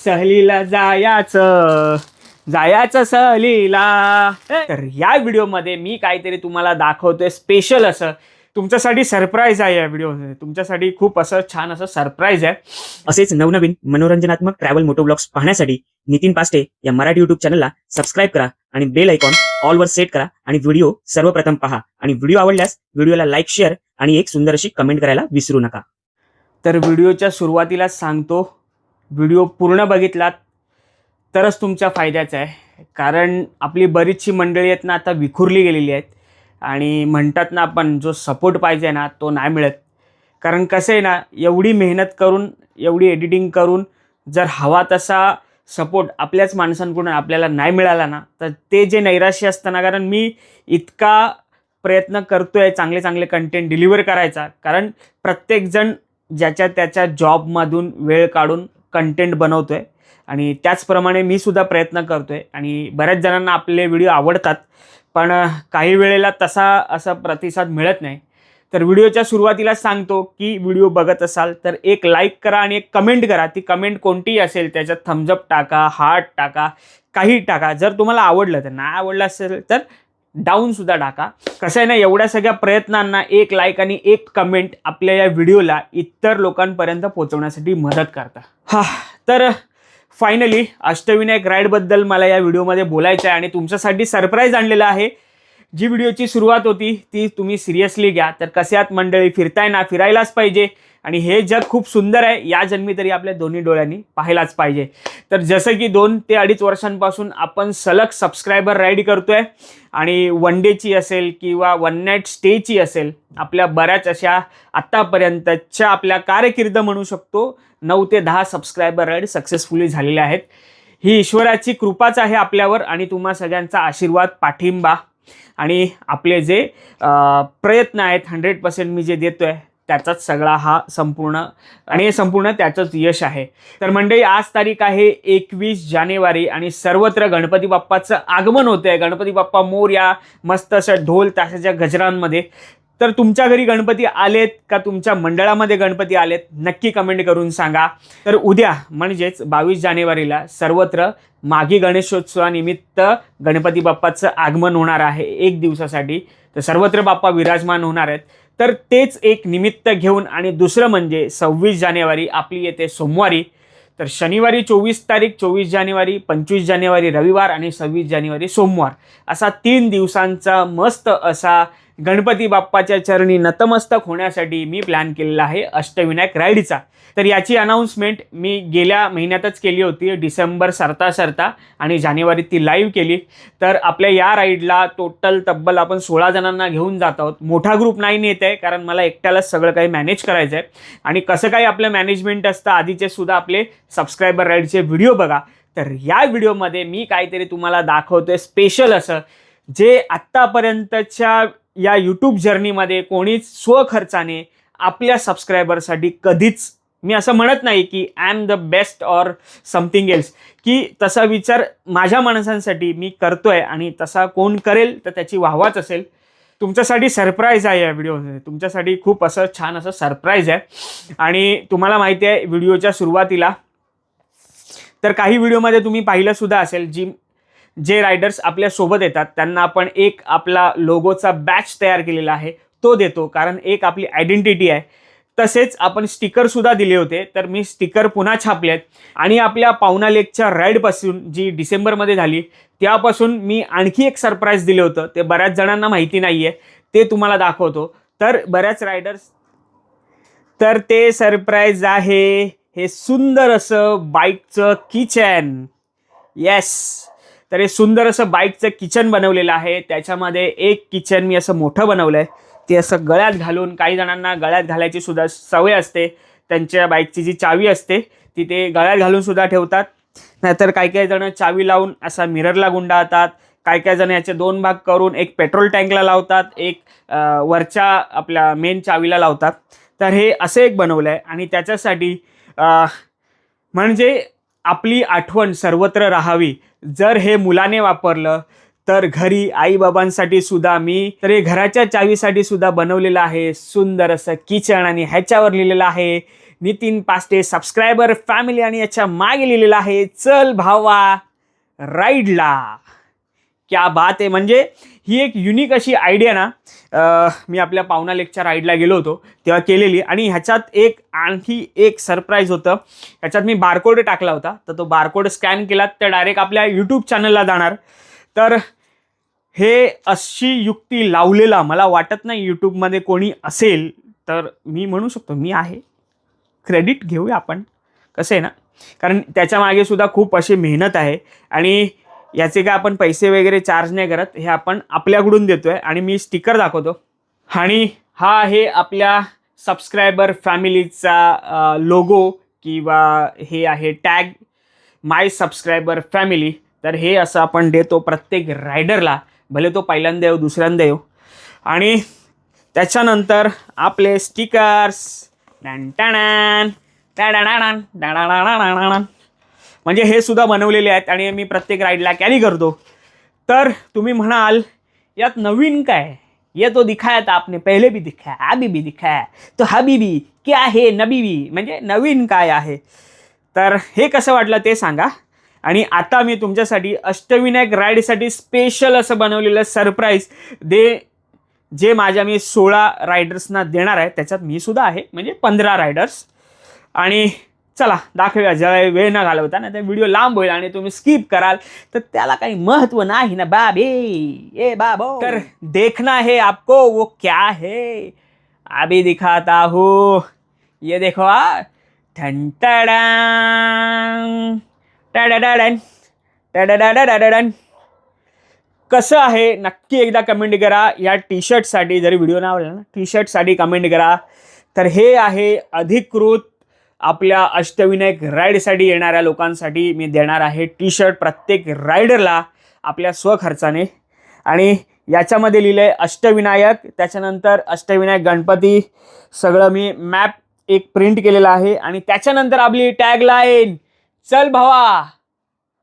सहलीला जायाचं सहलीला। तर या व्हिडिओमध्ये मी काहीतरी तुम्हाला दाखवतोय स्पेशल असं, तुमच्यासाठी सरप्राईज आहे। या व्हिडिओमध्ये तुमच्यासाठी खूप असं छान असं सरप्राईज आहे। असेच नवनवीन मनोरंजनात्मक ट्रॅव्हल मोटो ब्लॉग्स पाहण्यासाठी नितीन पास्टे या मराठी युट्यूब चॅनलला सबस्क्राईब करा आणि बेल आयकॉन ऑल वर सेट करा आणि व्हिडिओ सर्वप्रथम पहा आणि व्हिडिओ आवडल्यास व्हिडिओला लाईक, शेअर आणि एक सुंदर अशी कमेंट करायला विसरू नका। तर व्हिडिओच्या सुरुवातीला सांगतो, व्हिडिओ पूर्ण बघितलात तरच तुमच्या फायद्याचा आहे, कारण आपली बरीचशी मंडळी आहेत ना आता विखुरली गेलेली आहेत आणि म्हणतात ना आपण जो सपोर्ट पाहिजे ना तो नाही मिळत। कारण कसं आहे ना, एवढी मेहनत करून एवढी एडिटिंग करून जर हवा तसा सपोर्ट आपल्याच माणसांकडून आपल्याला नाही मिळाला ना, तर ते जे नैराश्य असतं ना, कारण मी इतका प्रयत्न करतोय चांगले चांगले कंटेंट डिलिव्हर करायचा, कारण प्रत्येकजण ज्याच्या त्याच्या जॉबमधून वेळ काढून कंटेंट बनवतोय आणि त्याचप्रमाणे मी सुद्धा प्रयत्न करतोय आणि बऱ्याच जणांना आपले व्हिडिओ आवडतात, पण काही वेळेला तसा असा प्रतिसाद मिळत नाही। तर व्हिडिओच्या सुरुवातीला सांगतो की व्हिडिओ बघत असाल तर एक लाईक करा आणि एक कमेंट करा। ती कमेंट कोणतीही असेल त्याच्यात थम्सअप टाका, हार्ट टाका, काही टाका। जर तुम्हाला आवडलं तर, नाही आवडलं असेल तर डाऊन सुद्धा टाका। कसं आहे ना, एवढ्या सगळ्या प्रयत्नांना एक लाईक आणि एक कमेंट आपल्या या व्हिडिओला इतर लोकांपर्यंत पोहोचवण्यासाठी मदत करता। तर फायनली अष्टविनायक राईडबद्दल मला या व्हिडिओमध्ये बोलायचं आहे आणि तुमच्यासाठी सरप्राईज आणलेलं आहे। जी व्हिडिओची सुरुवात होती ती तुम्ही सिरियसली घ्या। तर कसे आहात मंडळी, फिरताय ना, फिरायलाच पाहिजे आणि हे जग खूप सुंदर आहे, या जन्मी तरी आपल्या दोन्ही डोळ्यांनी पाहायलाच पाहिजे। तर जसं की 2 ते 2.5 वर्षांपासून आपण सलग सबस्क्रायबर राईड करतोय आणि वन डेची असेल किंवा वन नाईट स्टेची असेल, आपल्या बऱ्याच अशा आत्तापर्यंतच्या आपल्या कारकीर्द म्हणू शकतो 9 ते 10 सबस्क्रायबर राईड सक्सेसफुली झालेल्या आहेत। ही ईश्वराची कृपाच आहे आपल्यावर आणि तुम्हा सगळ्यांचा आशीर्वाद, पाठिंबा आणि आपले जे प्रयत्न आहेत 100% मी जे देतोय त्याचाच सगळा हा संपूर्ण आणि हे संपूर्ण त्याचंच यश आहे। तर मंडळी आज तारीख आहे 21 जानेवारी आणि सर्वत्र गणपती बाप्पाचं आगमन होतंय। गणपती बाप्पा मोरया, मस्त असं ढोल ताशाच्या गजरांमध्ये। तर तुमच्या घरी गणपती आलेत का, तुमच्या मंडळामध्ये गणपती आलेत, नक्की कमेंट करून सांगा। तर उद्या म्हणजेच 22 जानेवारीला सर्वत्र माघी गणेशोत्सवानिमित्त गणपती बाप्पाचं आगमन होणार आहे 1 दिवसासाठी। तर सर्वत्र बाप्पा विराजमान होणार आहेत। तर तेच एक निमित्त घेऊन आणि दुसरं म्हणजे 26 जानेवारी आपली येते सोमवारी। तर शनिवारी 24 तारीख, 24 जानेवारी, 25 जानेवारी रविवार आणि 26 जानेवारी सोमवार, असा 3 दिवसांचा मस्त असा गणपती बाप्पाच्या चरणी नतमस्तक होण्यासाठी मी प्लॅन केलेला आहे अष्टविनायक राईडचा। तर याची अनाउन्समेंट मी गेल्या महिन्यातच केली होती, डिसेंबर सरता आणि जानेवारीत ती लाईव्ह केली। तर आपल्या या राईडला टोटल तब्बल आपण 16 जणांना घेऊन जात आहोत। मोठा ग्रुप नाही नेत आहे, कारण मला एकट्यालाच सगळं काही मॅनेज करायचं आहे आणि कसं काही आपलं मॅनेजमेंट असतं आधीचे सुद्धा आपले सबस्क्रायबर राईडचे व्हिडिओ बघा। तर या व्हिडिओमध्ये मी काहीतरी तुम्हाला दाखवतोय स्पेशल असं, जे आत्तापर्यंतच्या या यूट्यूब जर्नीमध्ये कोणीच स्वखर्चाने आपल्या सबस्क्रायबरसाठी कधीच, मी असं म्हणत नाही की I am the best or something else, की तसा विचार माझ्या माणसांसाठी मी करतोय आणि तसा कोण करेल तर त्याची वाहवाच असेल। तुमच्यासाठी सरप्राईज आहे या व्हिडिओमध्ये, तुमच्यासाठी खूप असं छान असं सरप्राईज आहे। आणि तुम्हाला माहिती आहे व्हिडिओच्या सुरुवातीला तर काही व्हिडिओमध्ये तुम्ही पाहिलं सुद्धा असेल, जे रायडर्स आपल्या सोबत येतात त्यांना आपण एक आपला लोगोचा बॅच तयार केलेला आहे तो देतो, कारण एक आपली आयडेंटिटी आहे। तसेच आपण स्टिकर सुद्धा दिले होते, तर मी स्टिकर पुन्हा छापलेत आणि आपल्या पाहुणा लेकच्या राईडपासून जी डिसेंबरमध्ये झाली त्यापासून मी आणखी एक सरप्राईज दिलं होतं, ते बऱ्याच जणांना माहिती नाही आहे, ते तुम्हाला दाखवतो। तर बऱ्याच रायडर्स, तर ते सरप्राईज आहे हे सुंदर असं बाईकचं किचन। येस, तर हे सुंदर असं बाईकचं किचन बनवलेलं आहे। त्याच्यामध्ये एक किचन मी असं मोठं बनवलं आहे, ते असं गळ्यात घालून, काही जणांना गळ्यात घालायची सुद्धा सवय असते, त्यांच्या बाईकची जी चावी असते ती ते गळ्यात घालून सुद्धा ठेवतात। नाहीतर काही जण चावी लावून असा मिररला गुंडाळतात, काही जण याचे 2 भाग करून एक पेट्रोल टँकला लावतात, एक वरच्या आपल्या मेन चावीला लावतात। तर हे असं एक बनवलं आहे आणि त्याच्यासाठी म्हणजे आपली आठवण सर्वत्र राहावी, जर हे मुलाने वापरलं तर घरी आई-बाबांसाठी सुद्धा मी तर हे घराच्या चावीसाठी सुद्धा बनवलेलं आहे सुंदर असं किचन आणि ह्याच्यावर लिहिलेलं आहे नितीन पास्टे सबस्क्रायबर फॅमिली आणि याच्या मागे लिहिलेलं आहे चल भावा राईडला. क्या बात आहे. म्हणजे ही एक युनिक अशी आयडिया ना, मी आपल्या पावना लेकच्या राईडला गेलो होतो तेव्हा केलेली. आणि ह्याच्यात आणखी एक सरप्राईज होतं. ह्याच्यात मी बारकोड टाकला होता, तर तो बारकोड स्कॅन केला तर डायरेक्ट आपल्या यूट्यूब चॅनलला जाणार. तर हे अशी युक्ती लावलेला मला वाटत नाही यूट्यूबमध्ये कोणी असेल, तर मी म्हणू शकतो मी आहे. क्रेडिट घेऊया आपण. कसं आहे ना, कारण त्याच्या मागे सुद्धा खूप अशी मेहनत आहे आणि याचे काय आपण पैसे वगैरे चार्ज नाही करत, हे आपण आपल्याकडून देतोय. आणि मी स्टिकर दाखवतो. आणि हा आहे आपल्या सबस्क्रायबर फॅमिलीचा लोगो किंवा हे आहे टॅग माय सबस्क्रायबर फॅमिली. तर हे असं आपण देतो प्रत्येक रायडरला, भले तो पहिल्यांदा येऊ दुसऱ्यांदा येऊ. आणि त्याच्यानंतर आपले स्टिकर्स म्हणजे हे सुद्धा बनवलेले आहेत आणि मी प्रत्येक राईडला कॅरी करतो. तर तुम्ही म्हणाल यात नवीन काय, ये तो दिखाया था आपने पहले भी दिखाया अभी भी दिखाया तो हबीबी क्या है नबीबी, म्हणजे नवीन काय आहे. तर हे कसं वाटलं ते सांगा. आणि आता मी तुमच्यासाठी अष्टविनायक राईडसाठी स्पेशल असं बनवलेलं सरप्राईज जे माझ्या मी 16 रायडर्सना देणार आहे. त्याच्यात मी सुद्धा आहे, म्हणजे 15 रायडर्स. आणि चला दाखवूया, ज्या वेळ न घालवता ना, त्या व्हिडिओ लांब होईल आणि तुम्ही स्किप कराल तर त्याला काही महत्व नाही ना बाबे. ए बाबो, तर देखना है आपको वो क्या है अभी दिखाता हूँ. ये देखो ठन टडान टडाडन टडाडन. कसं आहे नक्की एकदा कमेंट करा. या टी शर्टसाठी, जरी व्हिडिओ नाही आवडला ना, टी शर्टसाठी कमेंट करा. तर हे आहे अधिकृत आपल्या अष्टविनायक राईडसाठी येणाऱ्या लोकांसाठी मी देणार आहे टी शर्ट प्रत्येक रायडरला आपल्या स्वखर्चाने. आणि याच्यामध्ये लिहिलं आहे अष्टविनायक, त्याच्यानंतर अष्टविनायक गणपती, सगळं मी मॅप एक प्रिंट केलेला आहे. आणि त्याच्यानंतर आपली टॅगलाईन चल भावा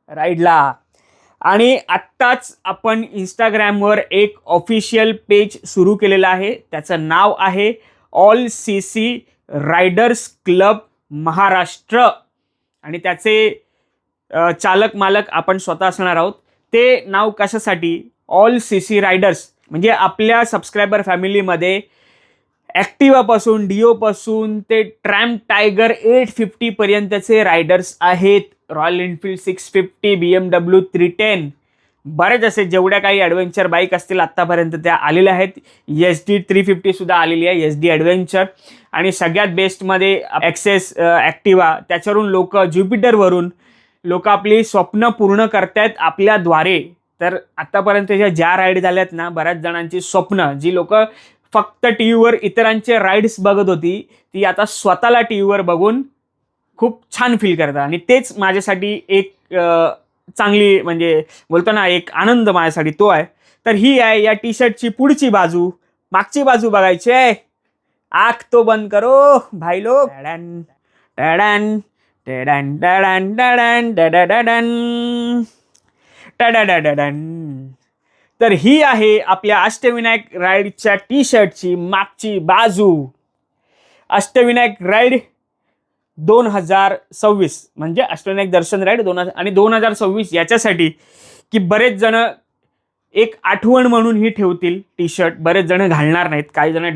राईडला. आणि आत्ताच आपण इंस्टाग्रामवर एक ऑफिशियल पेज सुरू केलेलं आहे. त्याचं नाव आहे all CC riders club Maharashtra. आणि त्याचे चालक मालक आपण स्वतः असणार आहोत. ते नाव कशासाठी ऑल CC रायडर्स, म्हणजे आपल्या सबस्क्रायबर फॅमिलीमध्ये ॲक्टिवापासून डिओपासून ते ट्रॅम्प टायगर 850 पर्यंतचे रायडर्स आहेत. रॉयल एनफील्ड 650, BMW 310, बरेच असे जेवढ्या काही ॲडव्हेंचर बाईक असतील आत्तापर्यंत त्या आलेल्या आहेत. SD 350 सुद्धा आलेली आहे, SD ॲडव्हेंचर. आणि सगळ्यात बेस्टमध्ये ॲक्सेस ॲक्टिवा, त्याच्यावरून लोक ज्युपिटरवरून लोक आपली स्वप्न पूर्ण करतायत आपल्याद्वारे. तर आत्तापर्यंतच्या ज्या राईड झाल्यात ना, बऱ्याच जणांची स्वप्न जी लोक फक्त टी व्हीवर इतरांचे राईड्स बघत होती, ती आता स्वतःला टी व्हीवर बघून खूप छान फील करतात. आणि तेच माझ्यासाठी एक चांगली, म्हणजे बोलतो ना, एक आनंद माझ्यासाठी तो आहे. तर ही आहे या टी शर्टची पुढची बाजू. मागची बाजू बघायची आहे. आँख तो बंद करो भाई लोग. टडन टडन टडन टडन टडन टडन टडन. तर ही आहे आपल्या अष्टविनायक राईडच्या टी शर्टची मागची बाजू. अष्टविनायक राईड 2026, म्हणजे अष्टविनायक दर्शन राईड 2026 याच्यासाठी की बरेच जण एक आठवण म्हणून ही ठेवतील टी शर्ट. बरेच जण घालणार नाहीत, काही जण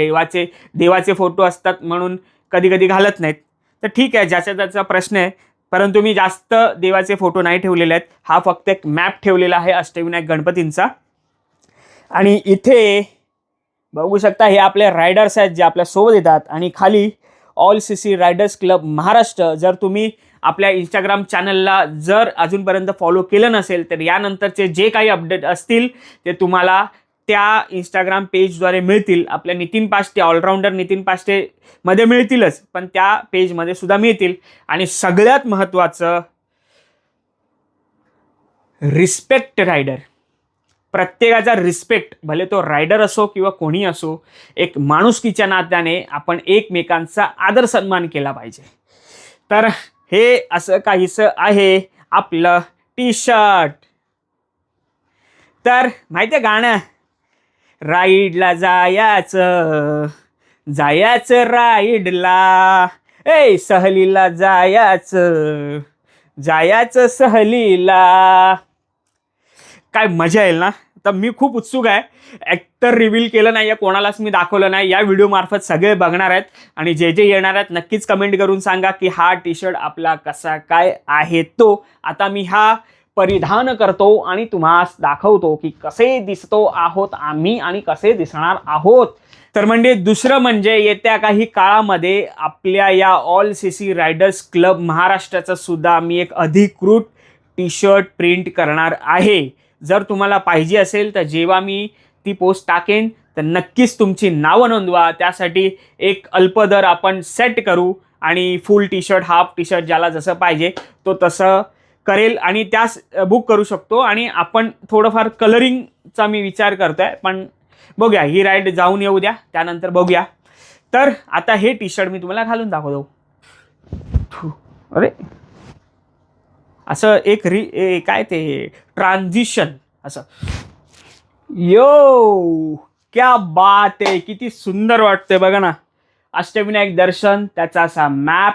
देवाचे फोटो असतात म्हणून कधी कधी घालत नाहीत. तर ठीक आहे, ज्याचा त्याचा प्रश्न आहे. परंतु मी जास्त देवाचे फोटो नाही ठेवलेले आहेत. हा फक्त एक मॅप ठेवलेला आहे अष्टविनायक गणपतींचा. आणि इथे बघू शकता हे आपले रायडर्स आहेत जे आपल्या सोबत येतात. आणि खाली all CC riders club Maharashtra. जर तुम्ही आपल्या इंस्टाग्राम चॅनलला जर अजूनपर्यंत फॉलो केलं नसेल तर यानंतरचे जे काही अपडेट असतील ते तुम्हाला त्या इंस्टाग्राम पेजद्वारे मिळतील. आपल्या नितीन पास्टे, ऑलराऊंडर नितीन पास्टेमध्ये मिळतीलच, पण त्या पेजमध्ये सुद्धा मिळतील. आणि सगळ्यात महत्त्वाचं, रिस्पेक्ट रायडर. प्रत्येकाचा रिस्पेक्ट, भले तो रायडर असो किंवा कोणी असो, एक माणुसकीच्या नात्याने आपण एकमेकांचा आदर सन्मान केला पाहिजे. तर हे असं काहीसं आहे आपलं टी शर्ट. तर माहिती आहे गाणं, राईडला जायचं राईडला, ए सहलीला जायाचं जायाचं सहलीला, काय मजा येईल ना. तर मी खूप उत्सुक आहे. ॲक्टर रिव्हील केलं नाही आहे, कोणालाच मी दाखवलं नाही. या व्हिडिओ मार्फत सगळे बघणार आहेत आणि जे जे येणार आहेत नक्कीच कमेंट करून सांगा की हा टी शर्ट आपला कसा काय आहे तो. आता मी हा परिधान करतो आणि तुम्हाला दाखवतो की कसे दिसतो आहोत आम्ही आणि कसे दिसणार आहोत. तर म्हणजे दुसरं म्हणजे येत्या काही काळामध्ये आपल्या या all C C riders club महाराष्ट्राचं सुद्धा मी एक अधिकृत टी शर्ट प्रिंट करणार आहे. जर तुम्हाला पाहिजे असेल तर जेव्हा मी ती पोस्ट टाकेन तर नक्कीच तुमची नावं नोंदवा. त्यासाठी एक अल्पदर आपण सेट करू आणि फुल T shirt, half T shirt, ज्याला जसं पाहिजे तो तसं करेल आणि त्यास बुक करू शकतो. आणि आपण थोडंफार कलरिंगचा मी विचार करतोय, पण बघूया, ही राईड जाऊन येऊ द्या, त्यानंतर बघूया. तर आता हे टी शर्ट मी तुम्हाला घालून दाखवतो. अरे असं एक काय ते ट्रान्झिशन असं, यो क्या बात आहे, किती सुंदर वाटतंय बघा ना. अष्टविनायक दर्शन, त्याचा असा मॅप.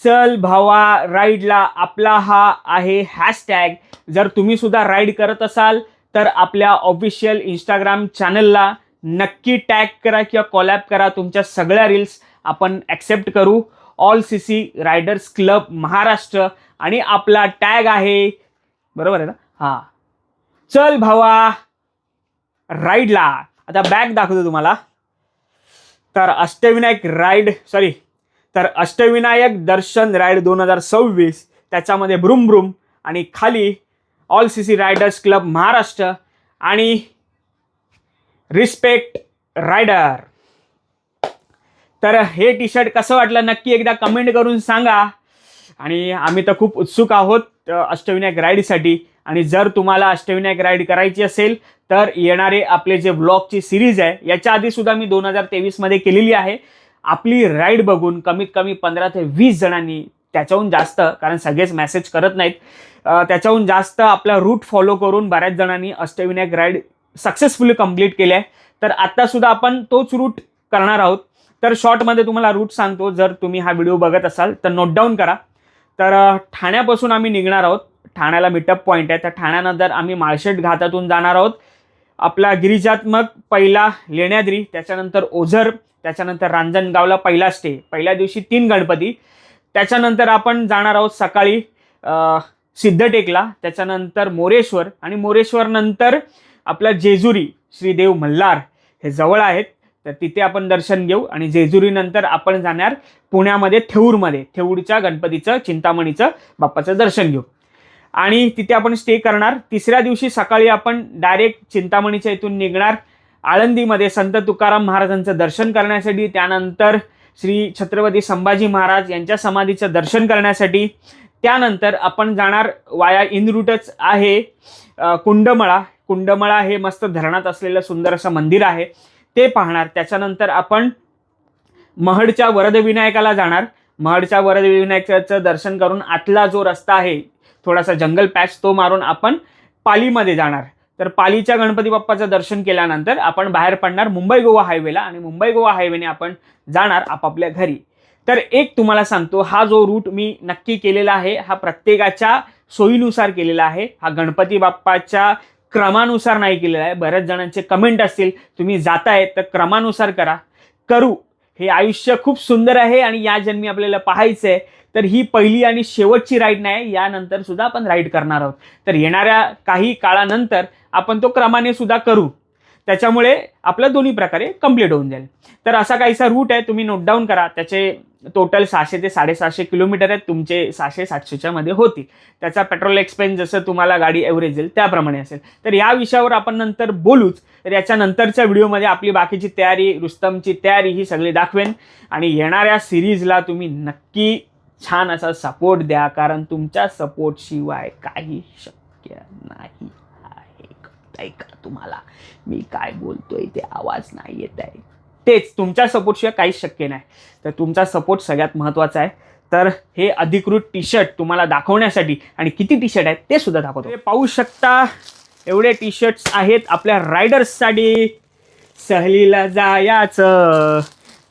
चल भावा राईडला आपला हा आहे हॅशटॅग. जर तुम्ही सुद्धा राईड करत असाल तर आपल्या ऑफिशियल इंस्टाग्राम चॅनलला नक्की टॅग करा किंवा कॉलॅब करा. तुमच्या सगळ्या रील्स आपण ॲक्सेप्ट करू. All C C riders club Maharashtra आणि आपला टॅग आहे, बरोबर आहे ना, हां, चल भावा राईडला. आता बॅग दाखवतो तुम्हाला. तर अष्टविनायक दर्शन राईड 2026, त्याच्यामध्ये ब्रूम ब्रूम आणि खाली all C C riders club Maharashtra आणि रिस्पेक्ट रायडर. तर हे टी शर्ट कसं वाटलं नक्की एकदा कमेंट करून सांगा. आणि आम्ही तर खूप उत्सुक आहोत अष्टविनायक राईडसाठी. आणि जर तुम्हाला अष्टविनायक राईड करायची असेल तर येणारे आपले जे व्लॉगची सिरीज आहे, याच्या आधी सुद्धा मी 2023 मध्ये केलेली आहे. आपली राईड बघून कमीत कमी 15 ते 20 जणांनी, त्याच्याहून जास्त, कारण सगळेच मेसेज करत नाहीत, त्याच्याहून जास्त आपला रूट फॉलो करून बऱ्याच जणांनी अष्टविनायक राईड सक्सेसफुली कंप्लीट केली आहे. तर आता सुद्धा आपण तोच रूट करणार आहोत. तर शॉर्टमध्ये तुम्हाला रूट सांगतो, जर तुम्ही हा व्हिडिओ बघत असाल तर नोट डाऊन करा. तर ठाण्यापासून आम्ही निघणार आहोत. ठाण्याला मीटअप पॉईंट आहे. तर ठाण्यानंतर आम्ही माळशेट घाटातून जाणार आहोत. आपला गिरिजात्मक पहिला लेण्याद्री, त्याच्यानंतर ओझर, त्याच्यानंतर रांजणगावला पहिला स्टे, पहिल्या दिवशी 3 गणपती. त्याच्यानंतर आपण जाणार आहोत सकाळी सिद्धटेकला, त्याच्यानंतर मोरेश्वर आणि मोरेश्वर नंतर आपला जेजुरी, श्रीदेव मल्हार हे जवळ आहेत, तर तिथे आपण दर्शन घेऊ. आणि जेजुरीनंतर आपण जाणार पुण्यामध्ये थेऊरमध्ये, थेऊरच्या गणपतीचं, चिंतामणीचं बाप्पाचं दर्शन घेऊ आणि तिथे आपण स्टे करणार. तिसऱ्या दिवशी सकाळी आपण डायरेक्ट चिंतामणीच्या इथून निघणार आळंदीमध्ये संत तुकाराम महाराजांचं दर्शन करण्यासाठी, त्यानंतर श्री छत्रपती संभाजी महाराज यांच्या समाधीचं दर्शन करण्यासाठी. त्यानंतर आपण जाणार वाया इन रूटच आहे कुंडमळा. कुंडमळा हे मस्त धरणात असलेलं सुंदर असं मंदिर आहे, ते पाहणार. त्याच्यानंतर आपण महडच्या वरदविनायकाला जाणार. महडच्या वरदविनायकाचं दर्शन करून आतला जो रस्ता आहे, थोडासा जंगल पॅच, तो मारून आपण पालीमध्ये जाणार. तर पालीच्या गणपती बाप्पाचं दर्शन केल्यानंतर आपण बाहेर पडणार मुंबई गोवा हायवेला आणि मुंबई गोवा हायवेने आपण जाणार आपापल्या घरी. तर एक तुम्हाला सांगतो, हा जो रूट मी नक्की केलेला आहे हा प्रत्येकाच्या सोयीनुसार केलेला आहे. हा गणपती बाप्पाच्या क्रमानुसार नाही केलेला आहे. बऱ्याच जणांचे कमेंट असतील, तुम्ही जाताय तर क्रमानुसार करू. हे आयुष्य खूप सुंदर आहे आणि या जन्मी आपल्याला पाहायचं आहे. तर ही पहिली आणि शेवटची राईड नाही, यानंतर सुद्धा आपण राईड करणार आहोत. तर येणाऱ्या काही काळानंतर आपण तो क्रमाने सुद्धा करू. त्याच्यामुळे आपलं दोन्ही प्रकारे कंप्लीट होऊन जाईल. तर असा काहीसा रूट आहे, तुम्ही नोट डाऊन करा. त्याचे टोटल 600 ते 750 किलोमीटर आहेत. तुमचे 600-700च्या मध्ये होतील. त्याचा पेट्रोल एक्सपेन्स जसं तुम्हाला गाडी ॲव्हरेज येईल त्याप्रमाणे असेल. तर या विषयावर आपण नंतर बोलूच. तर याच्या नंतरच्या व्हिडिओमध्ये आपली बाकीची तयारी, रुस्तमची तयारी ही सगळी दाखवेन. आणि येणाऱ्या सिरीजला तुम्ही नक्की छान असा सपोर्ट द्या, कारण तुमच्या सपोर्टशिवाय काही शक्य नाही आहे. का तुम्हाला मी काय बोलतोय ते आवाज नाही येत आहे, तेच तुमच्या सपोर्टशिवाय काहीच शक्य नाही. तर तुमचा सपोर्ट सगळ्यात महत्त्वाचा आहे. तर हे अधिकृत टी शर्ट तुम्हाला दाखवण्यासाठी, आणि किती टी शर्ट आहेत ते सुद्धा दाखवतो. हे पाहू शकता, एवढे टी शर्ट्स आहेत आपल्या रायडर्ससाठी. सहलीला जायाचं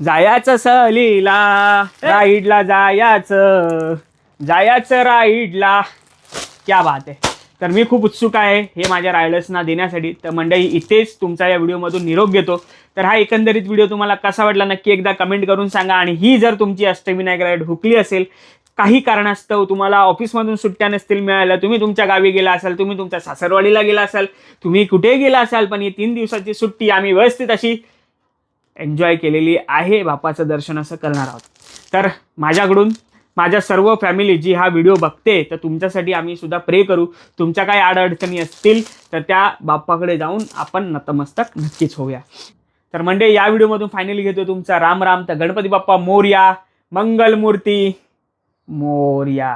जायाचं सहलीला राईडला जायाचं राईडला. क्या बात आहे. तर मी खूप उत्सुक आहे हे माझ्या रायडर्सना देण्यासाठी. तर मंडळी इथेच तुमचा या व्हिडिओमधून निरोप घेतो. तर हा एकंदरीत व्हिडिओ तुम्हाला कसा वाटला नक्की एकदा कमेंट करून सांगा. आणि ही जर तुमची अष्टविनायक राईड हुकली असेल, काही कारणास्तव तुम्हाला ऑफिसमधून सुट्ट्या नसतील मिळाल्या, तुम्ही तुमच्या गावी गेला असाल, तुम्ही तुमच्या सासरवाडीला गेला असाल, तुम्ही कुठे गेला असाल, पण ही 3 दिवसाची सुट्टी आम्ही व्यवस्थित अशी एन्जॉय केलेली आहे. बाप्पाचं दर्शन असं करणार आहोत. तर माझ्याकडून माझ्या सर्व फॅमिली जी हा व्हिडिओ बघते, तर तुमच्यासाठी आम्ही सुद्धा प्रे करू. तुमच्या काही अडचणी असतील तर त्या बाप्पाकडे जाऊन आपण नतमस्तक नक्कीच होऊया. तर म्हणजे या व्हिडिओमधून फायनली घेतो तुमचा राम राम. तर गणपती बाप्पा मोरया, मंगलमूर्ती मोरया.